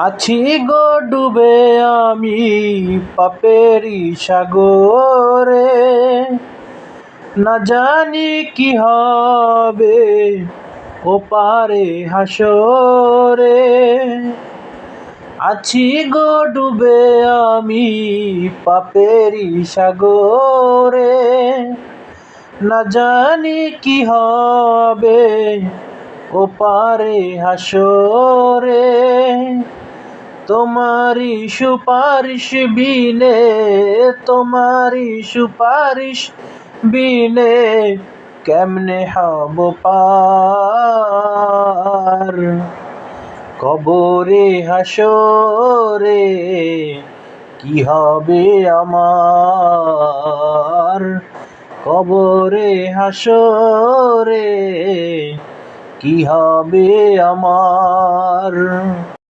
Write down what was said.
আছি গো ডুবে আমি পাপেরই সাগরে, না জানি কি হবে ওপারে হাসরে। আছি গো ডুবে আমি পাপেরই সাগরে, না জানি কি হবে ওপারে হাসরে। তোমারি সুপারিশ বিনে, তোমারি সুপারিশ বিনে কেমনে হব পার। কবরে হাসরে কি হবে আমার, কবরে হাসরে কি হবে আমার।